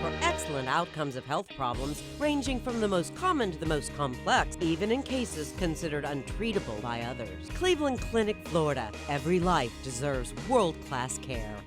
for excellent outcomes of health problems ranging from the most common to the most complex, even in cases considered untreatable by others. Cleveland Clinic, Florida. Every life deserves world-class care.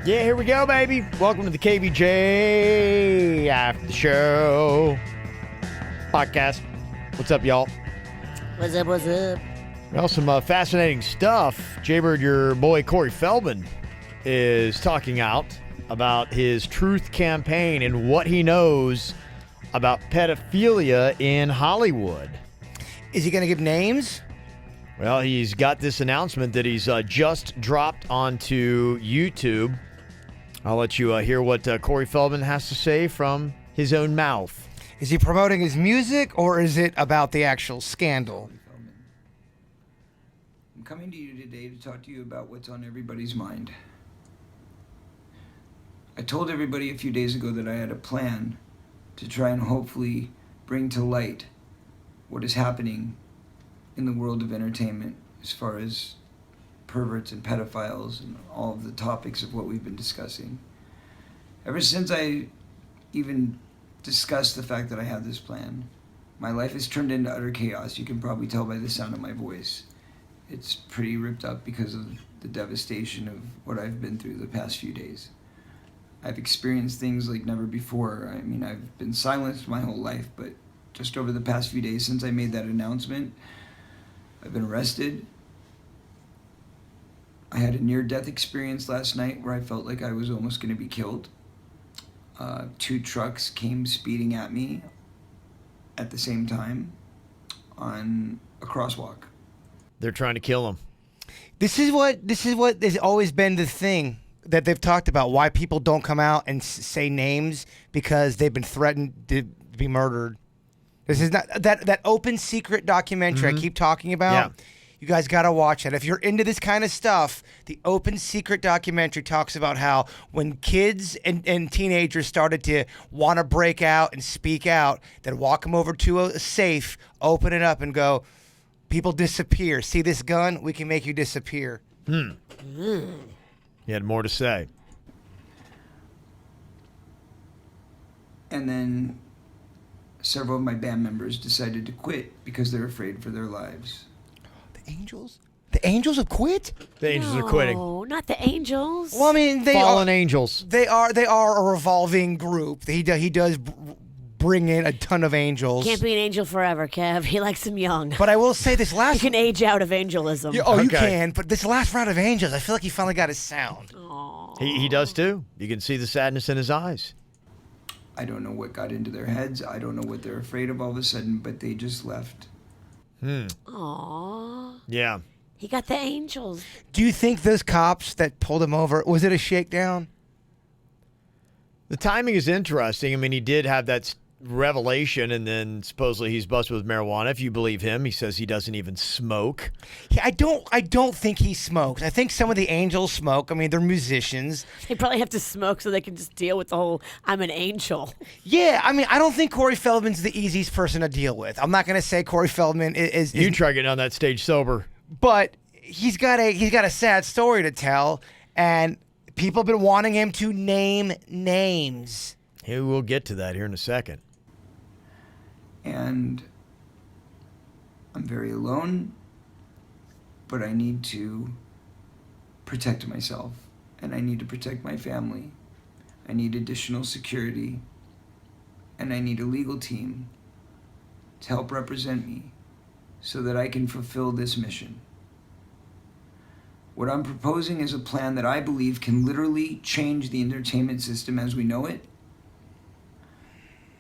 Yeah, here we go, baby. Welcome to the KVJ After the Show podcast. What's up, y'all? What's up, what's up? Well, some fascinating stuff. Jaybird, your boy Corey Feldman is talking out about his truth campaign and what he knows about pedophilia in Hollywood. Is he going to give names? Well, he's got this announcement that he's just dropped onto YouTube. I'll let you hear what Corey Feldman has to say from his own mouth. Is he promoting his music, or is it about the actual scandal? I'm coming to you today to talk to you about what's on everybody's mind. I told everybody a few days ago that I had a plan to try and hopefully bring to light what is happening in the world of entertainment as far as perverts and pedophiles and all of the topics of what we've been discussing. Ever since I even discussed the fact that I have this plan, my life has turned into utter chaos. You can probably tell by the sound of my voice. It's pretty ripped up because of the devastation of what I've been through the past few days. I've experienced things like never before. I mean, I've been silenced my whole life, but just over the past few days since I made that announcement, I've been arrested. I had a near-death experience last night where I felt like I was almost going to be killed. 2 trucks came speeding at me at the same time on a crosswalk. They're trying to kill him. This is what has always been the thing that they've talked about, why people don't come out and say names, because they've been threatened to be murdered. This is not that open secret documentary I keep talking about. Yeah. You guys got to watch it. If you're into this kind of stuff, the Open Secret documentary talks about how when kids and teenagers started to want to break out and speak out, they'd walk them over to a safe, open it up, and go, people disappear. See this gun? We can make you disappear. He had more to say. And then several of my band members decided to quit because they're afraid for their lives. Angels? The Angels have quit? The Angels are quitting. No, not the Angels. Well, I mean, Fallen Angels. They are a revolving group. He does bring in a ton of angels. Can't be an angel forever, Kev. He likes them young. But I will say this You last. can age out of angelism. You Okay. can. But this last round of angels, I feel like he finally got his sound. He does too. You can see the sadness in his eyes. I don't know what got into their heads. I don't know what they're afraid of all of a sudden, but they just left. Aww. Yeah. He got the angels. Do you think those cops that pulled him over, was it a shakedown? The timing is interesting. I mean, he did have that revelation, and then supposedly he's busted with marijuana. If you believe him, he says he doesn't even smoke. Yeah, I don't think he smokes. I think some of the angels smoke. I mean, they're musicians. They probably have to smoke so they can just deal with the whole I'm an angel. Yeah, I mean, I don't think Corey Feldman's the easiest person to deal with. I'm not going to say Corey Feldman is You try getting on that stage sober. but he's got a sad story to tell, and people have been wanting him to name names. Hey, we'll get to that here in a second. And I'm very alone, but I need to protect myself, and I need to protect my family. I need additional security, and I need a legal team to help represent me so that I can fulfill this mission. What I'm proposing is a plan that I believe can literally change the entertainment system as we know it,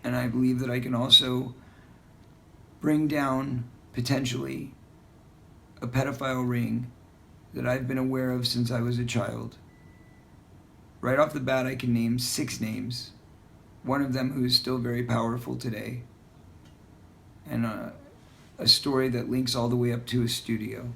and I believe that I can also bring down, potentially, a pedophile ring that I've been aware of since I was a child. Right off the bat, I can name 6 names. One of them who is still very powerful today. And a story that links all the way up to a studio.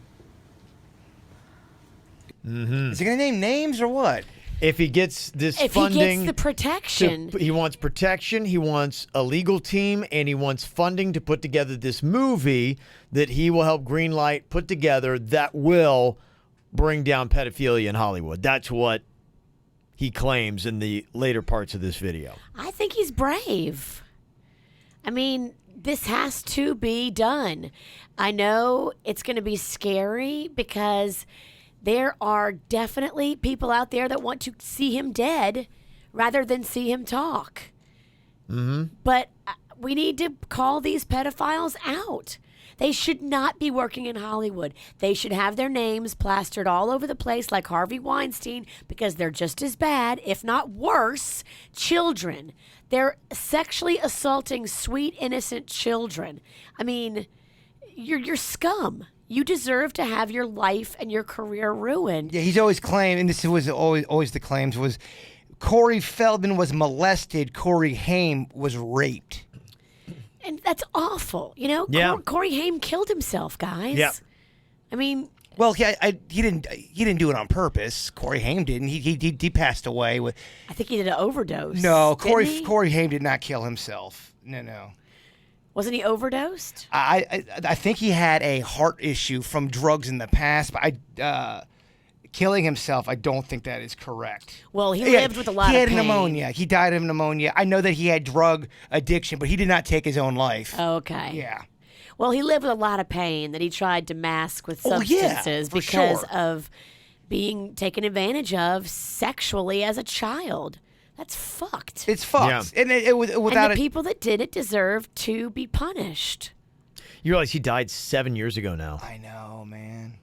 Is he going to name names or what? If he gets this If funding, he gets the protection. he wants protection, he wants a legal team, and he wants funding to put together this movie that he will help greenlight put together that will bring down pedophilia in Hollywood. That's what he claims in the later parts of this video. I think he's brave. I mean, this has to be done. I know it's going to be scary because there are definitely people out there that want to see him dead rather than see him talk. But we need to call these pedophiles out. They should not be working in Hollywood. They should have their names plastered all over the place like Harvey Weinstein, because they're just as bad, if not worse, children. They're sexually assaulting sweet, innocent children. I mean, you're scum. You deserve to have your life and your career ruined. Yeah, he's always claimed, and this was always the claims, was Corey Feldman was molested, Corey Haim was raped. And that's awful. You know, Yeah. Corey Haim killed himself, guys. Yeah. I mean, Well, he didn't do it on purpose. Corey Haim didn't. He passed away with. I think he did an overdose. No, didn't he? Corey Haim did not kill himself. No. Wasn't he overdosed? I think he had a heart issue from drugs in the past, but killing himself, I don't think that is correct. Well, he lived with a lot of He had pain. pneumonia. He died of pneumonia. I know that he had drug addiction, but he did not take his own life. Okay. Yeah. Well, he lived with a lot of pain that he tried to mask with Oh, yeah, substances for because sure. of being taken advantage of sexually as a child. That's fucked. It's fucked. And it was and without the it. people that did it deserve to be punished. You realize he died 7 years ago now. I know, man.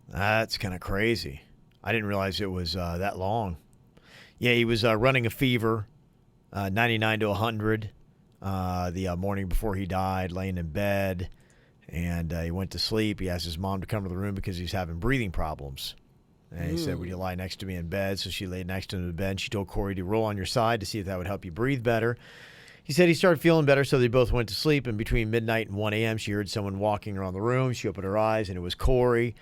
That's kind of crazy. I didn't realize it was that long. Yeah, he was running a fever, 99 to 100, the morning before he died, laying in bed, and he went to sleep. He asked his mom to come to the room because he's having breathing problems. And he said, "Would you lie next to me in bed?" So she laid next to him in bed. She told Corey to roll on your side to see if that would help you breathe better. He said he started feeling better, so they both went to sleep. And between midnight and 1 a.m., she heard someone walking around the room. She opened her eyes, and it was Corey.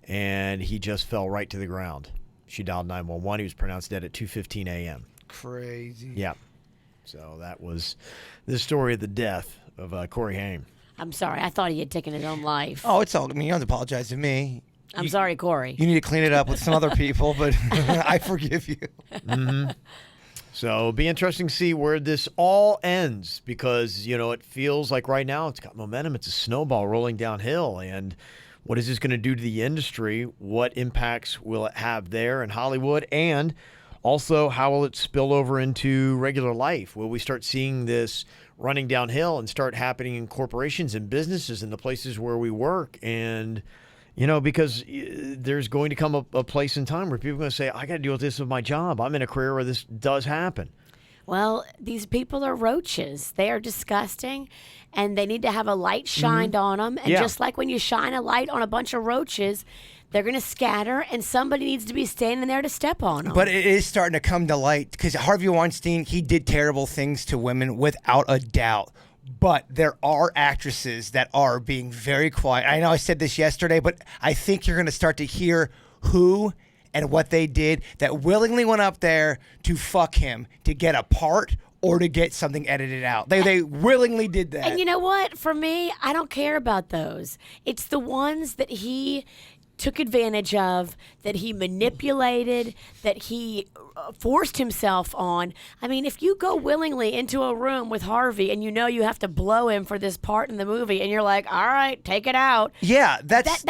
And he just fell right to the ground. She dialed 911. He was pronounced dead at 2:15 a.m. Crazy. Yeah. So that was the story of the death of Corey Haim. I'm sorry. I thought he had taken his own life. Oh, it's all. I mean, you don't have to apologize to me. I'm sorry, Corey. You need to clean it up with some other people, but I forgive you. So it'll be interesting to see where this all ends because, it feels like right now it's got momentum. It's a snowball rolling downhill. And what is this going to do to the industry? What impacts will it have there in Hollywood? And also, how will it spill over into regular life? Will we start seeing this running downhill and start happening in corporations and businesses and the places where we work? And, because there's going to come a place in time where people are going to say, I got to deal with this with my job. I'm in a career where this does happen. Well, these people are roaches. They are disgusting, and they need to have a light shined on them. And Yeah. just like when you shine a light on a bunch of roaches, they're going to scatter, and somebody needs to be standing there to step on them. But it is starting to come to light because Harvey Weinstein, he did terrible things to women without a doubt. But there are actresses that are being very quiet. I know I said this yesterday, but I think you're going to start to hear who and what they did that willingly went up there to fuck him, to get a part or to get something edited out. They willingly did that. And you know what? For me, I don't care about those. It's the ones that he took advantage of, that he manipulated, that he forced himself on. I mean, if you go willingly into a room with Harvey and you know you have to blow him for this part in the movie and you're like, all right, take it out. Yeah, that's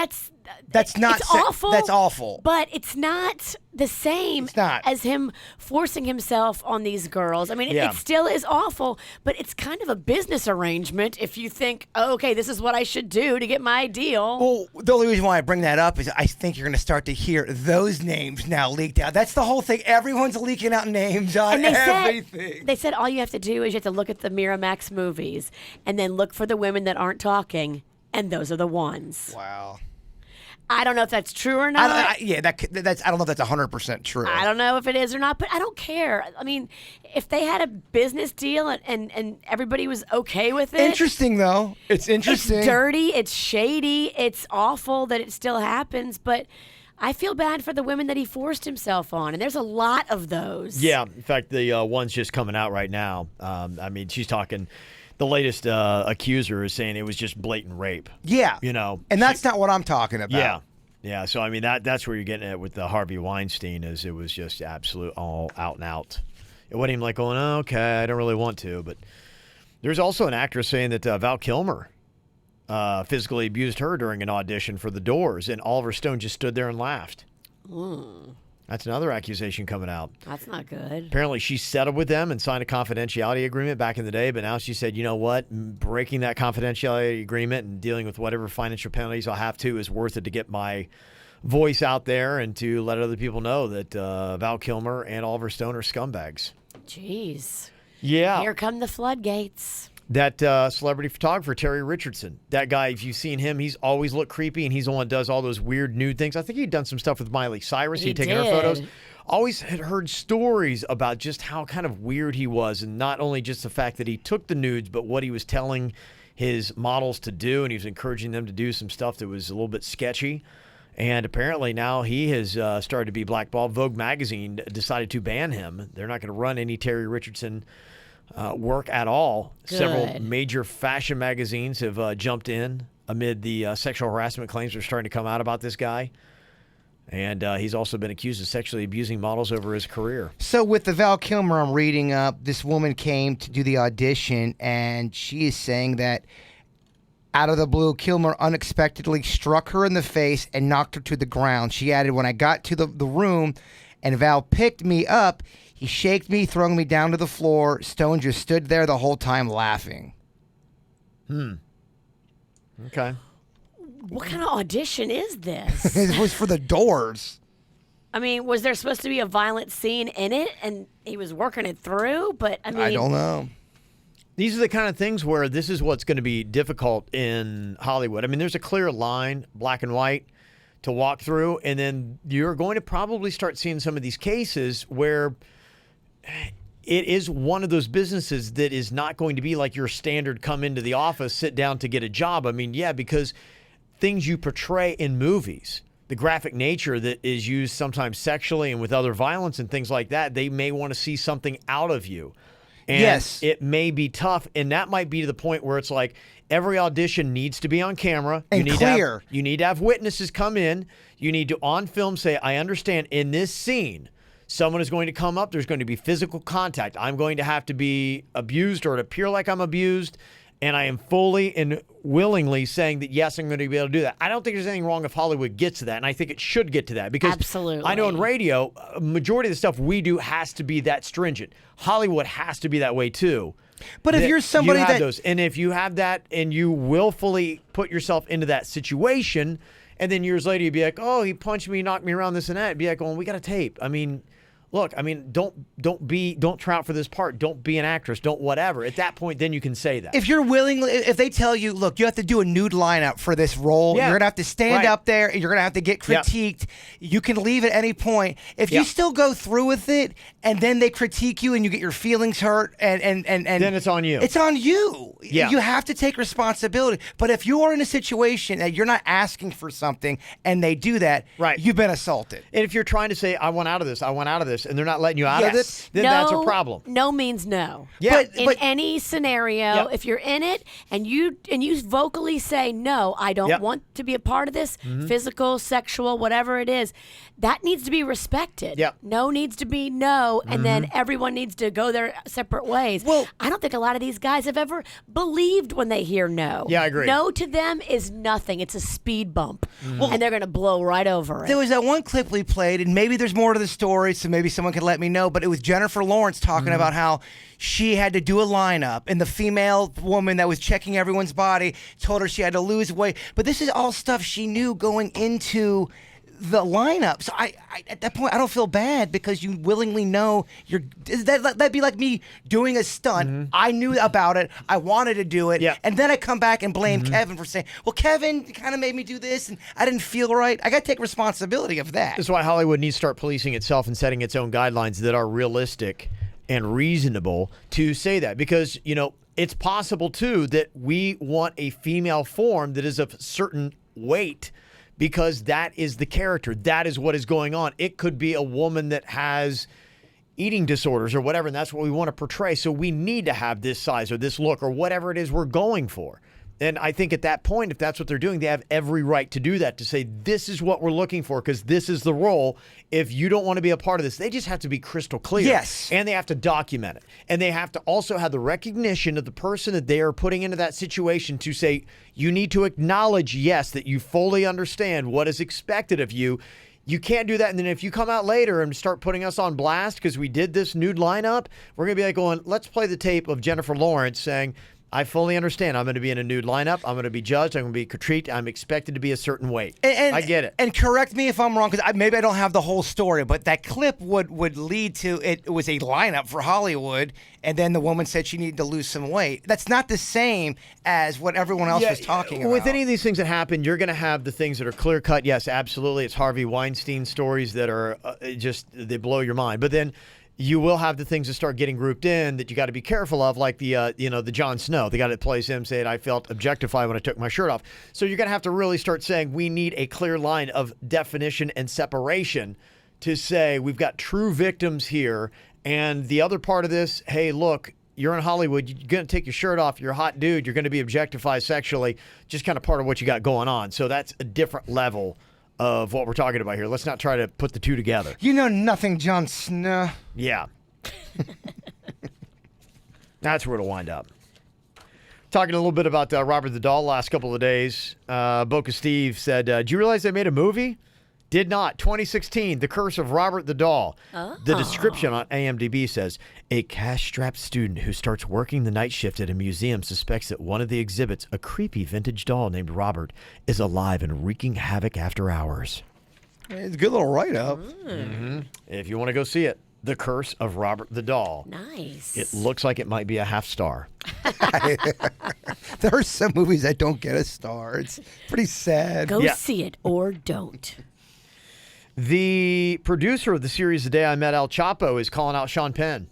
not it's awful. That's awful. But it's not the same It's not. as him forcing himself on these girls. I mean, Yeah. it still is awful, but it's kind of a business arrangement if you think, oh, okay, this is what I should do to get my deal. Well, the only reason why I bring that up is I think you're going to start to hear those names now leaked out. That's the whole thing. Everyone's leaking out names on And everything. they said all you have to do is you have to look at the Miramax movies and then look for the women that aren't talking, and those are the ones. Wow. I don't know if that's true or not. I don't know if that's 100% true. I don't know if it is or not, but I don't care. I mean, if they had a business deal and everybody was okay with it. Interesting, though. It's interesting. It's dirty, it's shady, it's awful that it still happens, but I feel bad for the women that he forced himself on, and there's a lot of those. Yeah. In fact, the one's just coming out right now. I mean, she's talking. The latest accuser is saying it was just blatant rape. Yeah. And that's not what I'm talking about. Yeah. Yeah. So, I mean, that's where you're getting at with the Harvey Weinstein is it was just absolute all out and out. It wasn't even like going, oh, okay, I don't really want to. But there's also an actress saying that Val Kilmer physically abused her during an audition for The Doors, and Oliver Stone just stood there and laughed. That's another accusation coming out. That's not good. Apparently, she settled with them and signed a confidentiality agreement back in the day, but now she said, you know what? Breaking that confidentiality agreement and dealing with whatever financial penalties I'll have to is worth it to get my voice out there and to let other people know that Val Kilmer and Oliver Stone are scumbags. Jeez. Yeah. Here come the floodgates. That celebrity photographer, Terry Richardson, that guy, if you've seen him, he's always looked creepy, and he's the one that does all those weird nude things. I think he'd done some stuff with Miley Cyrus. He'd taken her photos. Always had heard stories about just how kind of weird he was, and not only just the fact that he took the nudes, but what he was telling his models to do, and he was encouraging them to do some stuff that was a little bit sketchy. And apparently now he has started to be blackballed. Vogue magazine decided to ban him. They're not going to run any Terry Richardson work at all. Good. Several major fashion magazines have jumped in amid the sexual harassment claims that are starting to come out about this guy. And he's also been accused of sexually abusing models over his career. So with the Val Kilmer I'm reading up, this woman came to do the audition, and she is saying that out of the blue, Kilmer unexpectedly struck her in the face and knocked her to the ground. She added, when I got to the room and Val picked me up, he shaked me, throwing me down to the floor. Stone just stood there the whole time laughing. Okay. What kind of audition is this? It was for the Doors. I mean, was there supposed to be a violent scene in it and he was working it through? But I mean, I don't know. These are the kind of things where this is what's going to be difficult in Hollywood. I mean, there's a clear line, black and white, to walk through, and then you're going to probably start seeing some of these cases where it is one of those businesses that is not going to be like your standard come into the office, sit down to get a job. I mean, yeah, because things you portray in movies, the graphic nature that is used sometimes sexually and with other violence and things like that, they may want to see something out of you. And yes, it may be tough, and that might be to the point where it's like every audition needs to be on camera. And clear. You need to have witnesses come in. You need to, on film, say, I understand in this scene, someone is going to come up. There's going to be physical contact. I'm going to have to be abused or it appear like I'm abused, and I am fully and willingly saying that, yes, I'm going to be able to do that. I don't think there's anything wrong if Hollywood gets to that, and I think it should get to that. Because absolutely. I know in radio, a majority of the stuff we do has to be that stringent. Hollywood has to be that way, too. But if you're somebody and if you have that and you willfully put yourself into that situation, and then years later you'd be like, oh, he punched me, knocked me around, this and that, be like, well, we got a tape. I mean, look, don't try out for this part. Don't be an actress. Don't whatever. At that point, then you can say that. If you're willing, if they tell you, look, you have to do a nude lineup for this role, Yeah. you're going to have to stand Right. up there, and you're going to have to get critiqued. You can leave at any point. If you still go through with it, and then they critique you and you get your feelings hurt, and then it's on you. It's on you. Yeah. You have to take responsibility. But if you are in a situation that you're not asking for something, and they do that, Right. you've been assaulted. And if you're trying to say, I want out of this, and they're not letting you out of Yes. it, then that's a problem. No means no. Yeah. In any scenario, if you're in it and you vocally say, no, I don't want to be a part of this, physical, sexual, whatever it is, that needs to be respected. Yep. No needs to be no, and then everyone needs to go their separate ways. Well- I don't think a lot of these guys have ever believed when they hear no. Yeah, I agree. No to them is nothing. It's a speed bump. And they're going to blow right over it. There was that one clip we played, and maybe there's more to the story, so maybe someone could let me know, but it was Jennifer Lawrence talking about how she had to do a lineup, and the female woman that was checking everyone's body told her she had to lose weight. But this is all stuff she knew going into the lineup. So I at that point, I don't feel bad because you willingly know that'd be like me doing a stunt. I knew about it. I wanted to do it. Yeah. And then I come back and blame Kevin for saying, well, Kevin kind of made me do this and I didn't feel right. I got to take responsibility of that. This is why Hollywood needs to start policing itself and setting its own guidelines that are realistic and reasonable to say that. Because, it's possible, too, that we want a female form that is of certain weight because that is the character. That is what is going on. It could be a woman that has eating disorders or whatever, and that's what we want to portray. So we need to have this size or this look or whatever it is we're going for. And I think at that point, if that's what they're doing, they have every right to do that, to say, this is what we're looking for because this is the role. If you don't want to be a part of this, they just have to be crystal clear. Yes. And they have to document it. And they have to also have the recognition of the person that they are putting into that situation to say, you need to acknowledge, yes, that you fully understand what is expected of you. You can't do that. And then if you come out later and start putting us on blast because we did this nude lineup, we're going to be like going, let's play the tape of Jennifer Lawrence saying, I fully understand. I'm going to be in a nude lineup. I'm going to be judged. I'm going to be critiqued. I'm expected to be a certain weight. I get it. And correct me if I'm wrong, because maybe I don't have the whole story, but that clip would lead to it was a lineup for Hollywood, and then the woman said she needed to lose some weight. That's not the same as what everyone else was talking about. With any of these things that happen, you're going to have the things that are clear cut. Yes, absolutely. It's Harvey Weinstein stories that are they blow your mind. But then you will have the things that start getting grouped in that you got to be careful of, like the Jon Snow, the guy that plays him, saying I felt objectified when I took my shirt off. So you're going to have to really start saying we need a clear line of definition and separation to say we've got true victims here, and the other part of this, hey, look, you're in Hollywood, you're going to take your shirt off, you're a hot dude, you're going to be objectified sexually, just kind of part of what you got going on. So that's a different level of what we're talking about here. Let's not try to put the two together. You know nothing, Jon Snow. Yeah. That's where it'll wind up. Talking a little bit about Robert the Doll last couple of days. Boca Steve said, did you realize they made a movie? Did not. 2016, The Curse of Robert the Doll. Oh. The description on IMDb says, a cash-strapped student who starts working the night shift at a museum suspects that one of the exhibits, a creepy vintage doll named Robert, is alive and wreaking havoc after hours. It's a good little write-up. Mm-hmm. If you want to go see it, The Curse of Robert the Doll. Nice. It looks like it might be a half star. There are some movies that don't get a star. It's pretty sad. Go see it or don't. The producer of the series The Day I Met El Chapo is calling out Sean Penn.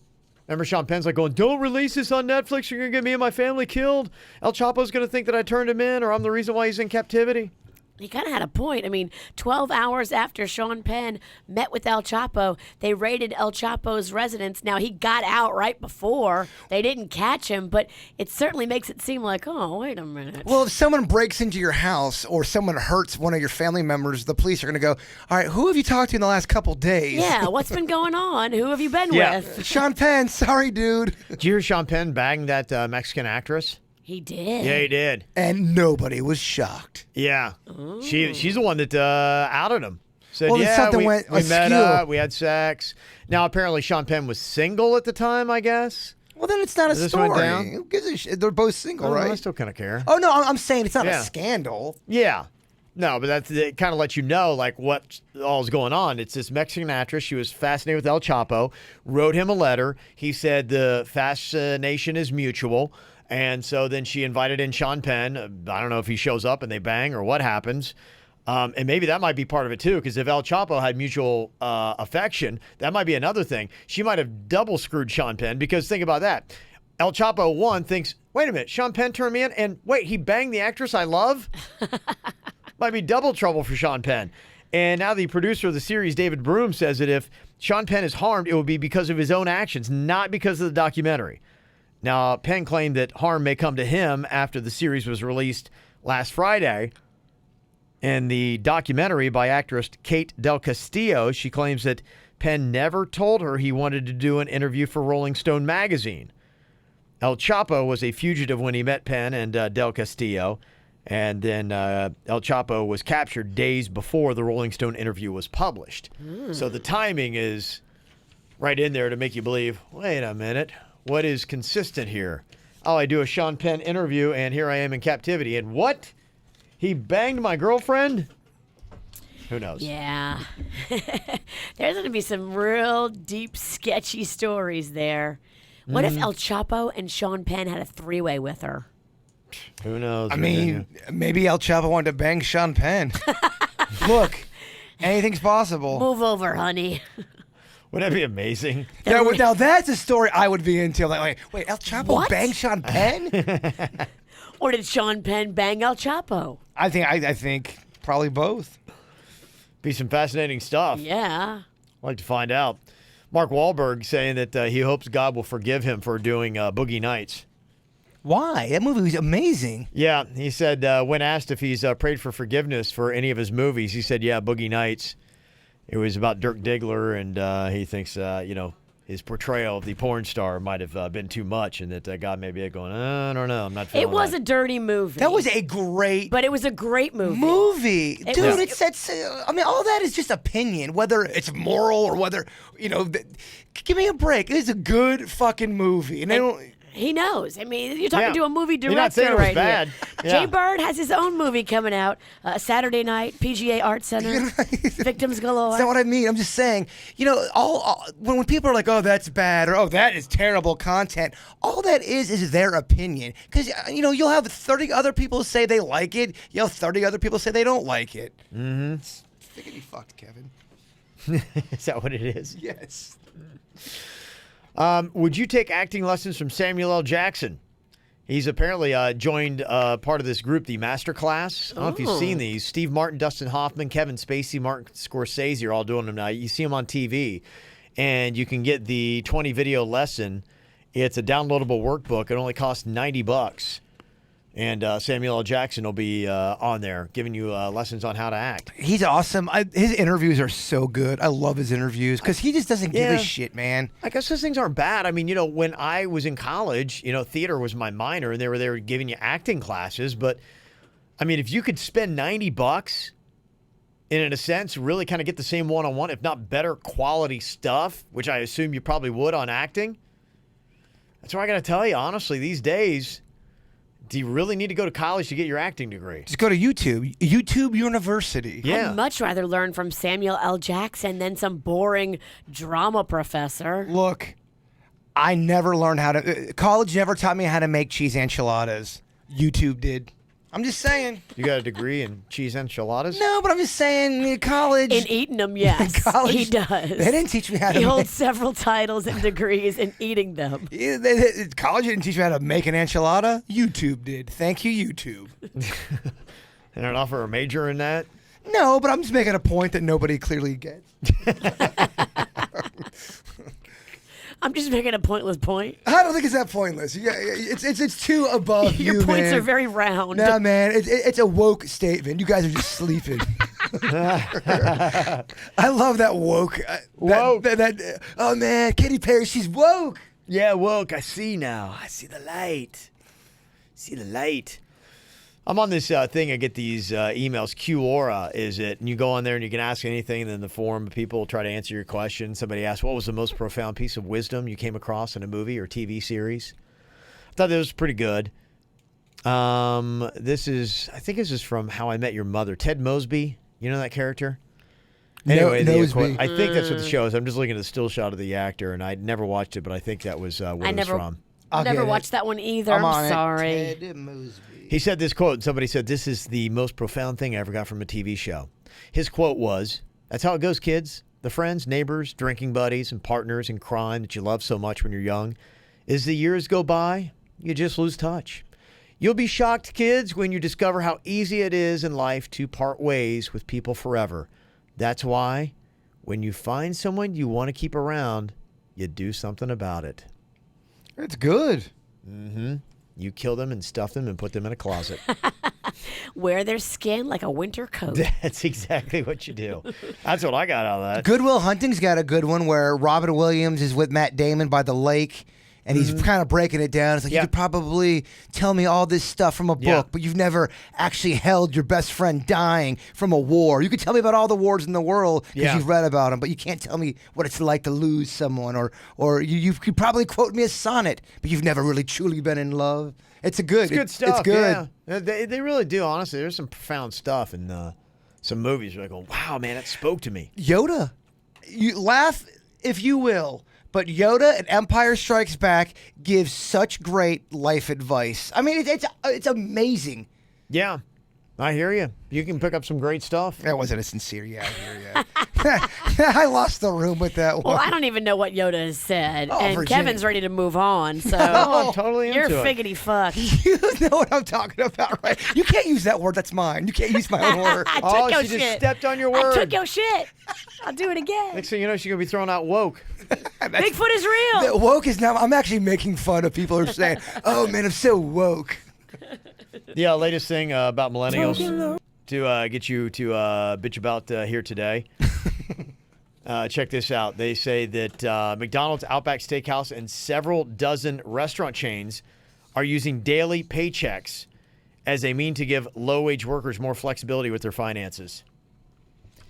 Remember, Sean Penn's like going, don't release this on Netflix. You're going to get me and my family killed. El Chapo's going to think that I turned him in or I'm the reason why he's in captivity. He kind of had a point. I mean, 12 hours after Sean Penn met with El Chapo, they raided El Chapo's residence. Now, he got out right before. They didn't catch him, but it certainly makes it seem like, oh, wait a minute. Well, if someone breaks into your house or someone hurts one of your family members, the police are going to go, all right, who have you talked to in the last couple days? Yeah, what's been going on? Who have you been with? Sean Penn, sorry, dude. Did you hear Sean Penn bang that Mexican actress? He did. Yeah, he did. And nobody was shocked. Yeah. She's the one that outed him. Said, well, something we went met up, we had sex. Now, apparently, Sean Penn was single at the time, I guess. Well, then it's not a story. Went down? Who gives a shit? They're both single, right? I still kind of care. Oh, no, I'm saying it's not a scandal. Yeah. No, but it kind of lets you know, like, what all is going on. It's this Mexican actress. She was fascinated with El Chapo, wrote him a letter. He said the fascination is mutual. And so then she invited in Sean Penn. I don't know if he shows up and they bang or what happens. And maybe that might be part of it, too, because if El Chapo had mutual affection, that might be another thing. She might have double screwed Sean Penn because think about that. El Chapo, one, thinks, wait a minute, Sean Penn turned me in, and wait, he banged the actress I love? Might be double trouble for Sean Penn. And now the producer of the series, David Broom, says that if Sean Penn is harmed, it will be because of his own actions, not because of the documentary. Now, Penn claimed that harm may come to him after the series was released last Friday. In the documentary by actress Kate Del Castillo, she claims that Penn never told her he wanted to do an interview for Rolling Stone magazine. El Chapo was a fugitive when he met Penn and Del Castillo, and then El Chapo was captured days before the Rolling Stone interview was published. So the timing is right in there to make you believe, wait a minute. What is consistent here? Oh, I do a Sean Penn interview, and here I am in captivity. And what? He banged my girlfriend? Who knows? Yeah. There's going to be some real deep, sketchy stories there. What if El Chapo and Sean Penn had a three-way with her? Who knows? I mean, maybe El Chapo wanted to bang Sean Penn. Look, anything's possible. Move over, honey. Wouldn't that be amazing? Now that's a story I would be into. Like, wait, El Chapo banged Sean Penn? Or did Sean Penn bang El Chapo? I think probably both. Be some fascinating stuff. Yeah. I'd like to find out. Mark Wahlberg saying that he hopes God will forgive him for doing Boogie Nights. Why? That movie was amazing. Yeah, he said when asked if he's prayed for forgiveness for any of his movies, he said, yeah, Boogie Nights. It was about Dirk Diggler, and he thinks, his portrayal of the porn star might have been too much, and that guy may be going, I don't know, I'm not feeling It was that. a dirty movie. That was a great But it was a great movie. Dude, was- it's I mean, all that is just opinion, whether it's moral or whether, give me a break. It's a good fucking movie. And they don't. He knows. I mean, you're talking Yeah. to a movie You're not director saying it was right bad. here. Yeah. Jay Bird has his own movie coming out Saturday night, PGA Art Center, Victims Galore. That's not what I mean. I'm just saying, when people are like, oh, that's bad, or oh, that is terrible content, all that is their opinion. Because, you'll have 30 other people say they like it. You'll have 30 other people say they don't like it. Mm-hmm. Figgity fucked, Kevin. Is that what it is? Yes. Would you take acting lessons from Samuel L. Jackson? He's apparently joined part of this group, the Master Class. I don't know if you've seen these. Steve Martin, Dustin Hoffman, Kevin Spacey, Martin Scorsese are all doing them now. You see them on TV, and you can get the 20-video lesson. It's a downloadable workbook. It only costs $90. And Samuel L. Jackson will be on there giving you lessons on how to act. He's awesome. His interviews are so good. I love his interviews because he just doesn't give a shit, man. I guess those things aren't bad. I mean, when I was in college, theater was my minor, and they were there giving you acting classes. But, I mean, if you could spend $90 and, in a sense, really kind of get the same one-on-one, if not better quality stuff, which I assume you probably would on acting, that's what I got to tell you. Honestly, these days, do you really need to go to college to get your acting degree? Just go to YouTube University. Yeah. I'd much rather learn from Samuel L. Jackson than some boring drama professor. Look, I never learned how to. College never taught me how to make cheese enchiladas. YouTube did. I'm just saying. You got a degree in cheese enchiladas? No, but I'm just saying, college. In eating them, yes, college, he does. They didn't teach me how to. He holds several titles and degrees in eating them. College didn't teach me how to make an enchilada. YouTube did. Thank you, YouTube. They don't offer a major in that? No, but I'm just making a point that nobody clearly gets. I'm just making a pointless point. I don't think it's that pointless. Yeah, it's too above Your you, points man. are very round. Nah, man, it's a woke statement. You guys are just sleeping. I love that woke. Woke. Oh man, Katy Perry, she's woke. Yeah, woke. I see now. I see the light. See the light. I'm on this thing. I get these emails. Quora is it? And you go on there and you can ask anything. And then the forum people try to answer your question. Somebody asked, what was the most profound piece of wisdom you came across in a movie or TV series? I thought that was pretty good. I think this is from How I Met Your Mother. Ted Mosby. You know that character? Anyway, Mosby. I think that's what the show is. I'm just looking at the still shot of the actor, and I'd never watched it, but I think that was what it was from. I'll Never get it. watched that one either. I'm I'm on it. sorry. Ted Mosby. He said this quote, and somebody said, this is the most profound thing I ever got from a TV show. His quote was, that's how it goes, kids. The friends, neighbors, drinking buddies, and partners in crime that you love so much when you're young. As the years go by, you just lose touch. You'll be shocked, kids, when you discover how easy it is in life to part ways with people forever. That's why, when you find someone you want to keep around, you do something about it. It's good. Mm-hmm. You kill them and stuff them and put them in a closet. Wear their skin like a winter coat. That's exactly what you do. That's what I got out of that. Good Will Hunting's got a good one where Robin Williams is with Matt Damon by the lake. And he's kind of breaking it down. It's like, you could probably tell me all this stuff from a book, but you've never actually held your best friend dying from a war. You could tell me about all the wars in the world because you've read about them, but you can't tell me what it's like to lose someone. Or you could probably quote me a sonnet, but you've never really truly been in love. It's good stuff. It's good. Yeah. They really do, honestly. There's some profound stuff in some movies where I go, wow, man, that spoke to me. Yoda. You laugh if you will. But Yoda in Empire Strikes Back gives such great life advice. I mean, it's amazing. Yeah, I hear you. You can pick up some great stuff. That wasn't a sincere I hear you. I lost the room with that one. Well, I don't even know what Yoda has said, and Virginia. Kevin's ready to move on. So I'm totally you're into it. figgity fuck. You know what I'm talking about, right? You can't use that word. That's mine. You can't use my own word. I Oh, took your she shit. just stepped on your word. I took your shit. I'll do it again. Next thing you know, she's going to be throwing out woke. Bigfoot is real. Woke is now. I'm actually making fun of people who are saying, "Oh man, I'm so woke." Yeah, latest thing about millennials to get you to bitch about here today. Check this out. They say that McDonald's, Outback Steakhouse, and several dozen restaurant chains are using daily paychecks as a mean to give low-wage workers more flexibility with their finances.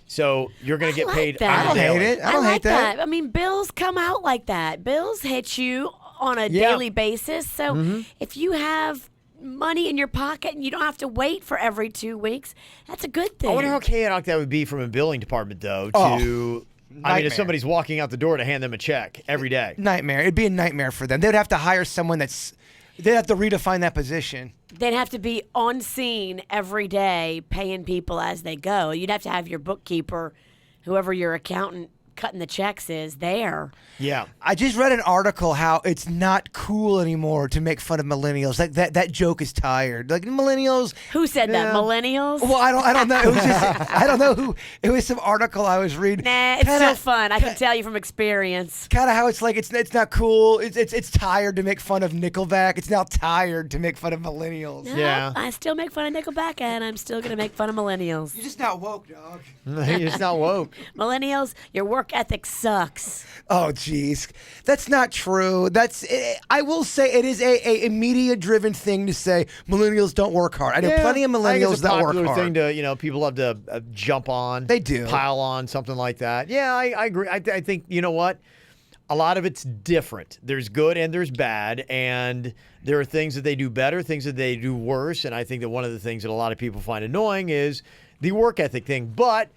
So you're going to get paid. that. I don't hate it. I don't like hate that. I mean, bills come out like that. Bills hit you on a daily basis. So if you have money in your pocket and you don't have to wait for every 2 weeks, that's a good thing. I wonder how chaotic that would be from a billing department, though, Oh, I mean, if nightmare. somebody's walking out the door to hand them a check every day. Nightmare. It'd be a nightmare for them. They'd have to hire someone they'd have to redefine that position. They'd have to be on scene every day paying people as they go. You'd have to have your bookkeeper, whoever your accountant cutting the checks is, there. Yeah. I just read an article how it's not cool anymore to make fun of millennials. Like that joke is tired. Like millennials. Who said that? Yeah. Millennials? Well, I don't know. It was just I don't know who. It was some article I was reading. Nah, it's Kinda- still fun. I can tell you from experience. Kind of how it's like it's not cool. It's tired to make fun of Nickelback. It's now tired to make fun of millennials. No, Yeah. I still make fun of Nickelback, and I'm still going to make fun of millennials. You're just not woke, dog. You're just not woke. Millennials, your work ethic sucks. Oh, jeez. That's not true. I will say it is a media-driven thing to say millennials don't work hard. I know plenty of I think millennials it's a that work popular hard. thing to, people love to jump on. They do. Pile on, something like that. Yeah, I agree. I think, you know what? A lot of it's different. There's good and there's bad, and there are things that they do better, things that they do worse, and I think that one of the things that a lot of people find annoying is the work ethic thing. But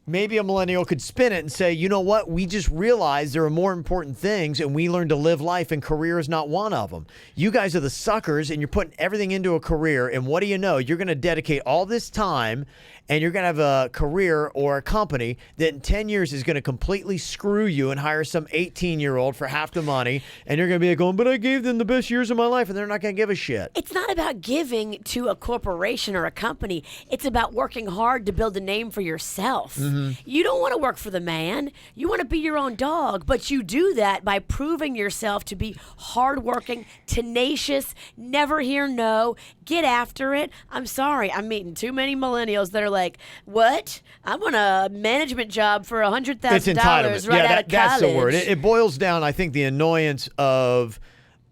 maybe a millennial could spin it and say, you know what? We just realized there are more important things, and we learned to live life, and career is not one of them. You guys are the suckers, and you're putting everything into a career, and what do you know? You're going to dedicate all this time, and you're going to have a career or a company that in 10 years is going to completely screw you and hire some 18-year-old for half the money, and you're going to be going, but I gave them the best years of my life, and they're not going to give a shit. It's not about giving to a corporation or a company. It's about working hard to build a name for yourself. You don't want to work for the man. You want to be your own dog, but you do that by proving yourself to be hardworking, tenacious, never hear no, get after it. I'm sorry, I'm meeting too many millennials that are like, what? I want a management job for $100,000 It's entitlement. right Yeah, out of college. that's the word. It boils down, I think, the annoyance of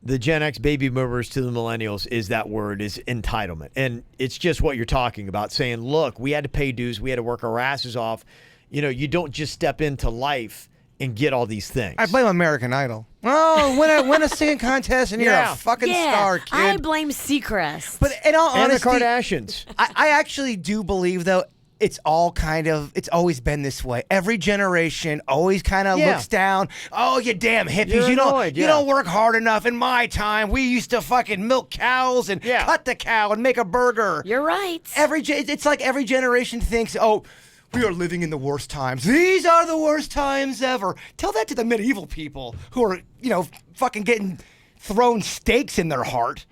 the Gen X baby boomers to the millennials is that word, is entitlement. And it's just what you're talking about, saying, look, we had to pay dues, we had to work our asses off. You don't just step into life and get all these things. I blame American Idol. Oh, win a singing contest and you're Yeah. a fucking Yeah, star, kid. I blame Seacrest. But in all and the honesty, Kardashians. I actually do believe, though, it's always been this way. Every generation always kind of looks down. Oh, you damn hippies. You're You annoyed, don't work hard enough. In my time, we used to fucking milk cows and cut the cow and make a burger. You're right. It's like every generation thinks, oh, we are living in the worst times. These are the worst times ever. Tell that to the medieval people who are, fucking getting thrown stakes in their heart.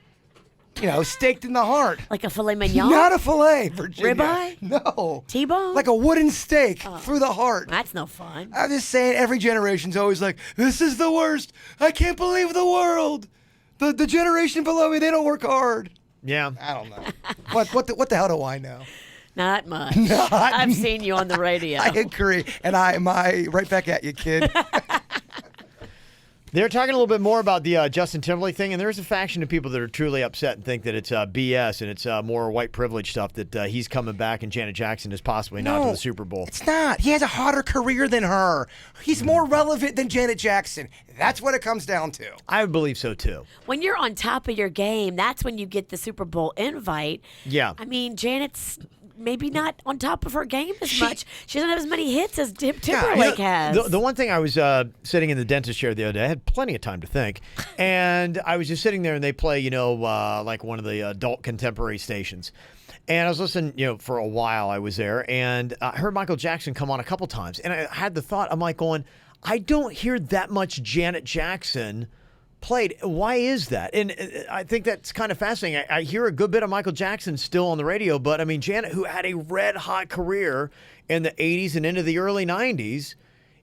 Staked in the heart. Like a filet mignon? Not a filet, Virginia. Ribeye? No. T-bone? Like a wooden stake through the heart. That's no fun. I'm just saying, every generation's always like, this is the worst. I can't believe the world. The generation below me, they don't work hard. Yeah. I don't know. What the hell do I know? Not much. I've seen you on the radio. I agree. And right back at you, kid. They're talking a little bit more about the Justin Timberlake thing, and there's a faction of people that are truly upset and think that it's BS and it's more white privilege stuff, that he's coming back and Janet Jackson is possibly not to the Super Bowl. It's not. He has a hotter career than her. He's more relevant than Janet Jackson. That's what it comes down to. I believe so, too. When you're on top of your game, that's when you get the Super Bowl invite. Yeah. I mean, Janet's maybe not on top of her game as much. She doesn't have as many hits as Timberlake has. The one thing, I was sitting in the dentist chair the other day. I had plenty of time to think. And I was just sitting there, and they play, like one of the adult contemporary stations. And I was listening, for a while I was there. And I heard Michael Jackson come on a couple times. And I had the thought, I'm like going, I don't hear that much Janet Jackson played. Why is that? And I think that's kind of fascinating. I hear a good bit of Michael Jackson still on the radio, but I mean, Janet, who had a red hot career in the 80s and into the early 90s,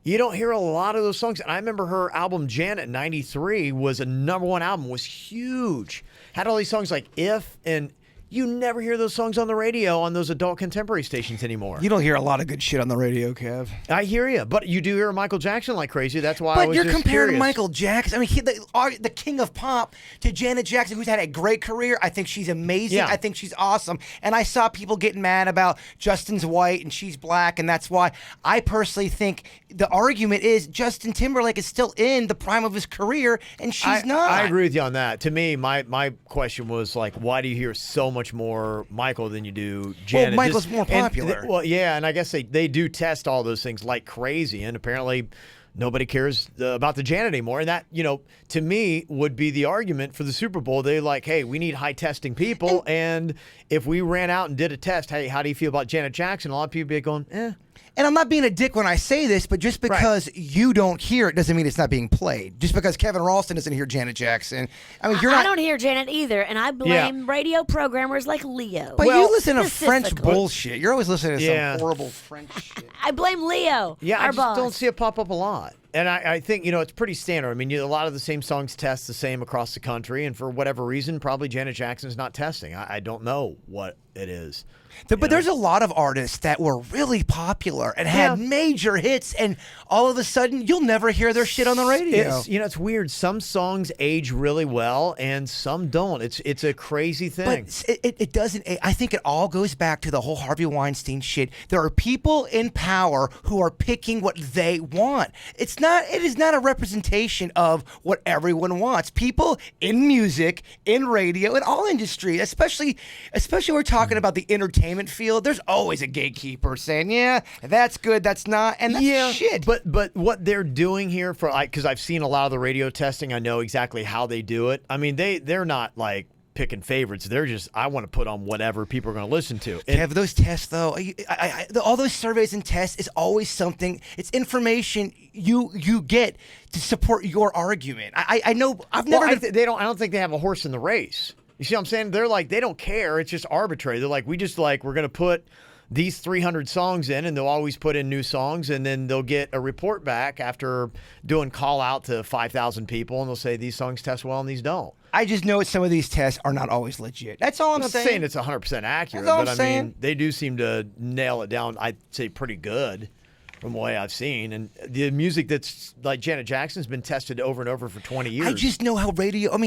you don't hear a lot of those songs. And I remember her album Janet in 93 was a #1 album, was huge. Had all these songs like If, and You never hear those songs on the radio on those adult contemporary stations anymore. You don't hear a lot of good shit on the radio, Kev. I hear you, but you do hear Michael Jackson like crazy. That's why I But was you're just comparing curious. Michael Jackson. I mean, the king of pop to Janet Jackson, who's had a great career. I think she's amazing. Yeah. I think she's awesome. And I saw people getting mad about Justin's white and she's black, and that's why I personally think the argument is Justin Timberlake is still in the prime of his career, and she's not. I agree with you on that. To me, my question was like, why do you hear so much more Michael than you do Janet? Well, Michael's more popular. And I guess they do test all those things like crazy, and apparently nobody cares about the Janet anymore. And that, to me, would be the argument for the Super Bowl. They're like, hey, we need high testing people, and if we ran out and did a test, hey, how do you feel about Janet Jackson? A lot of people be going, eh. And I'm not being a dick when I say this, but just because you don't hear it doesn't mean it's not being played. Just because Kevin Ralston doesn't hear Janet Jackson. I mean, I don't hear Janet either, and I blame radio programmers like Leo. But you listen to French specifically. bullshit. You're always listening to some horrible French shit. I blame Leo. Yeah, our I just boss. don't see it pop up a lot. And I think, it's pretty standard. I mean, a lot of the same songs test the same across the country, and for whatever reason, probably Janet Jackson's not testing. I don't know what it is. But there's a lot of artists that were really popular and had major hits, and all of a sudden, you'll never hear their shit on the radio. It's weird. Some songs age really well, and some don't. It's a crazy thing. But it doesn't. I think it all goes back to the whole Harvey Weinstein shit. There are people in power who are picking what they want. It is not a representation of what everyone wants. People in music, in radio, in all industry, especially we're talking about the entertainment field. There's always a gatekeeper saying, "Yeah, that's good, that's not," and that's shit. But what they're doing here because I've seen a lot of the radio testing, I know exactly how they do it. I mean, they're not like picking favorites. They're just, I want to put on whatever people are going to listen to. Kev, those tests, though, all those surveys and tests is always something. It's information you get to support your argument. I know. I've never. I don't think they have a horse in the race. You see what I'm saying? They're like, they don't care. It's just arbitrary. They're like, we're going to put these 300 songs in, and they'll always put in new songs, and then they'll get a report back after doing call out to 5,000 people, and they'll say these songs test well and these don't. I just know some of these tests are not always legit. That's all I'm saying. I'm not saying it's 100% accurate, That's all but I'm saying. they do seem to nail it down, I'd say pretty good from the way I've seen. And the music that's like Janet Jackson's been tested over and over for 20 years. I just know how radio,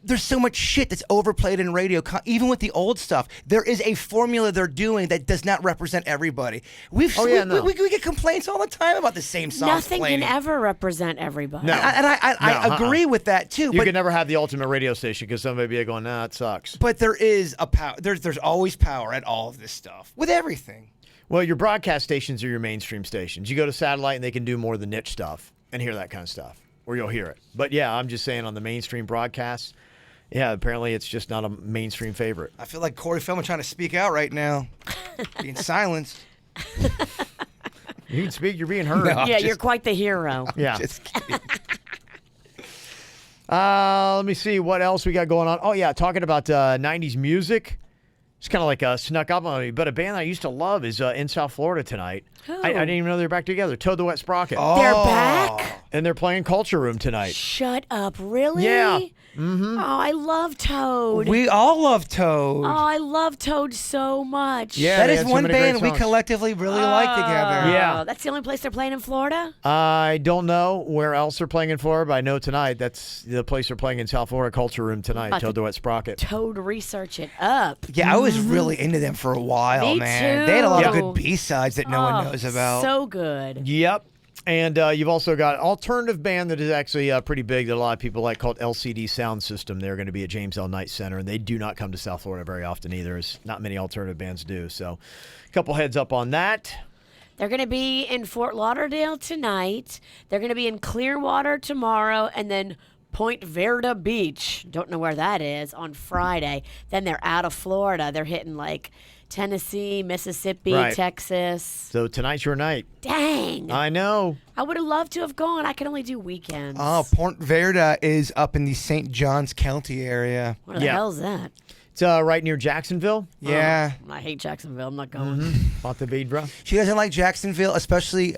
there's so much shit that's overplayed in radio, even with the old stuff. There is a formula they're doing that does not represent everybody. We get complaints all the time about the same songs. Nothing playing. can ever represent everybody. No. And I agree with that too. You can never have the ultimate radio station because somebody be going, nah, it sucks. But there is a power. There's always power at all of this stuff with everything. Well, your broadcast stations are your mainstream stations. You go to satellite and they can do more of the niche stuff and hear that kind of stuff, or you'll hear it. But yeah, I'm just saying on the mainstream broadcasts, yeah, apparently it's just not a mainstream favorite. I feel like Corey Feldman trying to speak out right now, being silenced. You can speak, you're being heard. No. You're quite the hero. Yeah. Just kidding. Let me see what else we got going on. Oh, yeah, talking about 90s music. It's kind of like snuck up on me, but a band I used to love is in South Florida tonight. Who? I didn't even know they were back together. Toad the Wet Sprocket. They're back? And they're playing Culture Room tonight. Shut up. Really? Yeah. Mm-hmm. Oh, I love Toad. We all love Toad. Oh, I love Toad so much. Yeah, that they is had so one many great band we songs. collectively really like together. Yeah. That's the only place they're playing in Florida? I don't know where else they're playing in Florida, but I know tonight that's the place they're playing in South Florida, Culture Room tonight, Toad the Wet Sprocket. Toad research it up. Yeah, I was really into them for a while, Me man. too. They had a lot of Yeah. good B-sides that no one knows about. So good. Yep. And you've also got an alternative band that is actually pretty big that a lot of people like called LCD Sound System. They're going to be at James L. Knight Center, and they do not come to South Florida very often either, as not many alternative bands do. So a couple heads up on that. They're going to be in Fort Lauderdale tonight. They're going to be in Clearwater tomorrow, and then Point Verde Beach, don't know where that is, on Friday. Then they're out of Florida. They're hitting like Tennessee, Mississippi, Right. Texas. So tonight's your night. Dang. I know. I would have loved to have gone. I can only do weekends. Oh, Point Verde is up in the St. Johns County area. What the Yeah. hell's that? It's right near Jacksonville. Yeah. I hate Jacksonville. I'm not going. Bought the bead, bro. She doesn't like Jacksonville, especially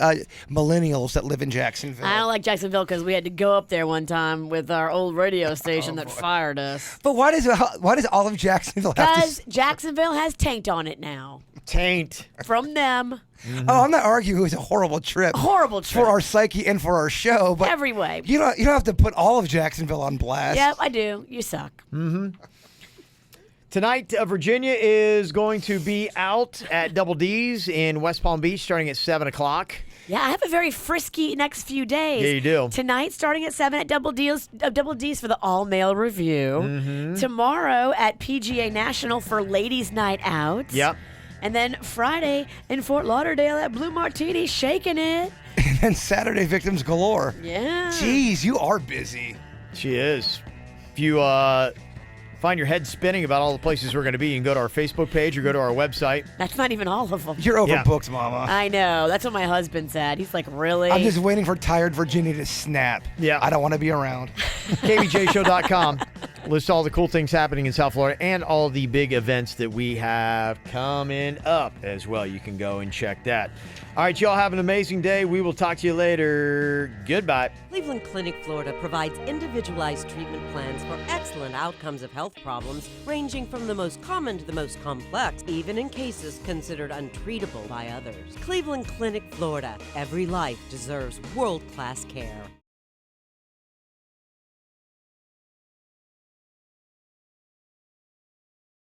millennials that live in Jacksonville. I don't like Jacksonville because we had to go up there one time with our old radio station that fired us. But why does all of Jacksonville have Because to... Jacksonville has taint on it now. Taint. From them. Oh, I'm not arguing it was a horrible trip. Horrible trip. For our psyche and for our show, but Every way. you don't have to put all of Jacksonville on blast. Yep, I do. You suck. Tonight, Virginia is going to be out at Double D's in West Palm Beach starting at 7 o'clock. Yeah, I have a very frisky next few days. Yeah, you do. Tonight, starting at 7 at Double D's for the all-male review. Tomorrow at PGA National for Ladies' Night Out. Yep. And then Friday in Fort Lauderdale at Blue Martini, shaking it. And then Saturday victims galore. Yeah. Jeez, you are busy. She is. If you find your head spinning about all the places we're going to be, you can go to our Facebook page or go to our website. That's not even all of them. You're overbooked, Mama. I know. That's what my husband said. He's like, really? I'm just waiting for tired Virginia to snap. Yeah. I don't want to be around. KVJshow.com lists all the cool things happening in South Florida and all the big events that we have coming up as well. You can go and check that. All right, y'all have an amazing day. We will talk to you later. Goodbye. Cleveland Clinic, Florida provides individualized treatment plans for excellent outcomes of health problems ranging from the most common to the most complex, even in cases considered untreatable by others. Cleveland Clinic, Florida. Every life deserves world-class care.